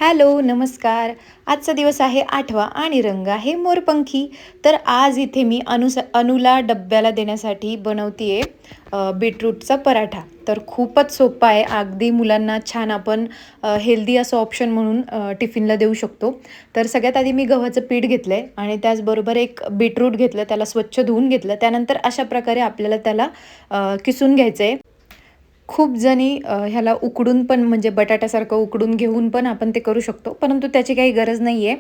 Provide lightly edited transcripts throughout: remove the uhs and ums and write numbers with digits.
Hello, नमस्कार. आजचा दिवस आहे 8वा आणि रंग आहे मोरपंखी. तर आज इथे मी अनुला डब्याला देण्यासाठी बनवतीये बीटरूटचा पराठा. तर खूपच सोपा आहे. अगदी मुलांना छान आपण हेल्दी असं ऑप्शन म्हणून टिफिनला देऊ शकतो. तर सगळ्यात आधी मी गव्हाचं पीठ घेतलंय आणि त्याचबरोबर एक बीटरूट घेतलं, त्याला स्वच्छ धुवून घेतलं. त्यानंतर अशा प्रकारे आपल्याला त्याला किसून घ्यायचंय. खूप जणी ह्याला उकडून पण म्हणजे बटाट्यासारखं उकडून घेऊन पण आपण ते करू शकतो, परंतु त्याची काही गरज नाही आहे.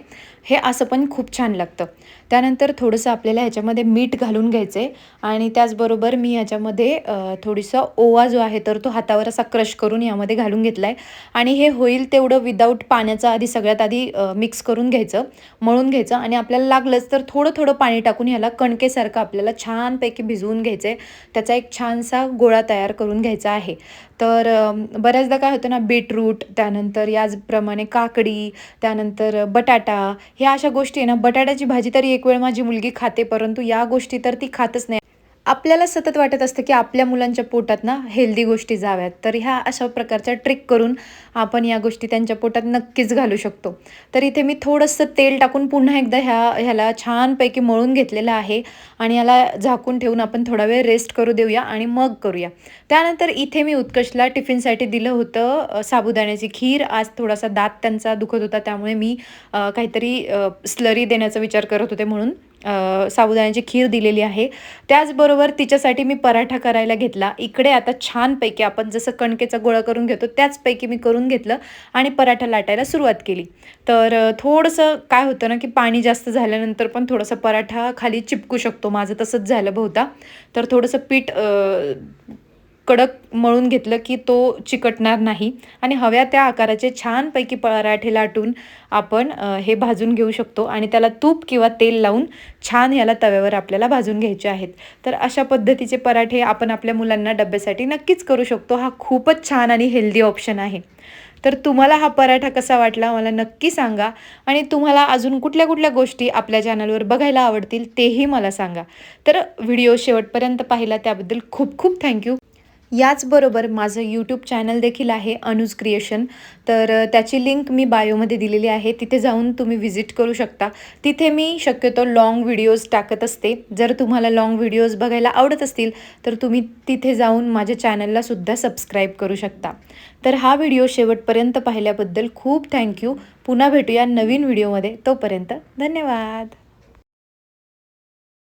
हे असं पण खूप छान लागतं. त्यानंतर थोडंसं आपल्याला ह्याच्यामध्ये मीठ घालून घ्यायचं आहे आणि त्याचबरोबर मी ह्याच्यामध्ये थोडंसं ओवा जो आहे तर तो हातावर असा क्रश करून यामध्ये घालून घेतला आहे आणि हे होईल तेवढं विदाऊट पाण्याचं आधी सगळ्यात आधी मिक्स करून घ्यायचं, मळून घ्यायचं आणि आपल्याला लागलंच तर थोडं थोडं पाणी टाकून ह्याला कणकेसारखं आपल्याला छानपैकी भिजवून घ्यायचं आहे. त्याचा एक छानसा गोळा तयार करून घ्यायचा आहे. तर बऱ्याचदा काय होतं ना, बीटरूट, त्यानंतर याचप्रमाणे काकडी, त्यानंतर बटाटा, ह्या अशा गोष्टी आहे ना, बटाट्याची भाजी तरी एक वेळ माझी मुलगी खाते, परंतु या गोष्टी तर ती खातच नाही. आपल्याला सतत वाटत असतं की आपल्या मुलांच्या पोटात ना हेल्दी गोष्टी जाव्यात. तर ह्या अशा प्रकारच्या ट्रिक करून आपण या गोष्टी त्यांच्या पोटात नक्कीच घालू शकतो. तर इथे मी थोडंसं तेल टाकून पुन्हा एकदा ह्याला छानपैकी मळून घेतलेलं आहे आणि याला झाकून ठेवून आपण थोडा वेळ रेस्ट करू देऊया आणि मग करूया. त्यानंतर इथे मी उत्कर्षला टिफिनसाठी दिलं होतं साबुदाण्याची खीर. आज थोडासा दात त्यांचा दुखत होता, त्यामुळे मी काहीतरी स्लरी देण्याचा विचार करत होते, म्हणून साबुदाण्याची खीर दिलेली आहे. त्याचबरोबर तिच्यासाठी मी पराठा करायला घेतला. इकडे आता छानपैकी आपण जसं कणकेचा गोळा करून घेतो त्याचपैकी मी करून घेतलं आणि पराठा लाटायला सुरुवात केली. तर थोडंसं काय होतं ना, की पाणी जास्त झाल्यानंतर पण थोडासा पराठा खाली चिपकू शकतो. माझं तसंच झालं बहुधा. तर थोडंसं पीठ कडक मळून घेतलं की तो चिकटणार नाही आणि हव्या त्या आकाराचे छानपैकी पराठे लाटून आपण हे भाजून घेऊ शकतो आणि त्याला तूप किंवा तेल लावून छान याला तव्यावर आपल्याला भाजून घ्यायचे आहेत. तर अशा पद्धतीचे पराठे आपण आपल्या मुलांना डब्यासाठी नक्कीच करू शकतो. हा खूपच छान आणि हेल्दी ऑप्शन आहे. तर तुम्हाला हा पराठा कसा वाटला मला नक्की सांगा आणि तुम्हाला अजून कुठल्या कुठल्या गोष्टी आपल्या चॅनलवर बघायला आवडतील तेही मला सांगा. तर व्हिडिओ शेवटपर्यंत पाहिला त्याबद्दल खूप खूप थँक्यू. याचबरोबर माझं यूट्यूब चॅनल देखील आहे, अनुज क्रिएशन. तर त्याची लिंक मी बायोमध्ये दिलेली आहे, तिथे जाऊन तुम्ही व्हिजिट करू शकता. तिथे मी शक्यतो लाँग व्हिडिओज टाकत असते. जर तुम्हाला लाँग व्हिडिओज बघायला आवडत असतील तर तुम्ही तिथे जाऊन माझ्या चॅनलला सुद्धा सबस्क्राईब करू शकता. तर हा व्हिडिओ शेवटपर्यंत पाहिल्याबद्दल खूप थँक्यू. पुन्हा भेटूया नवीन व्हिडिओमध्ये. तोपर्यंत धन्यवाद.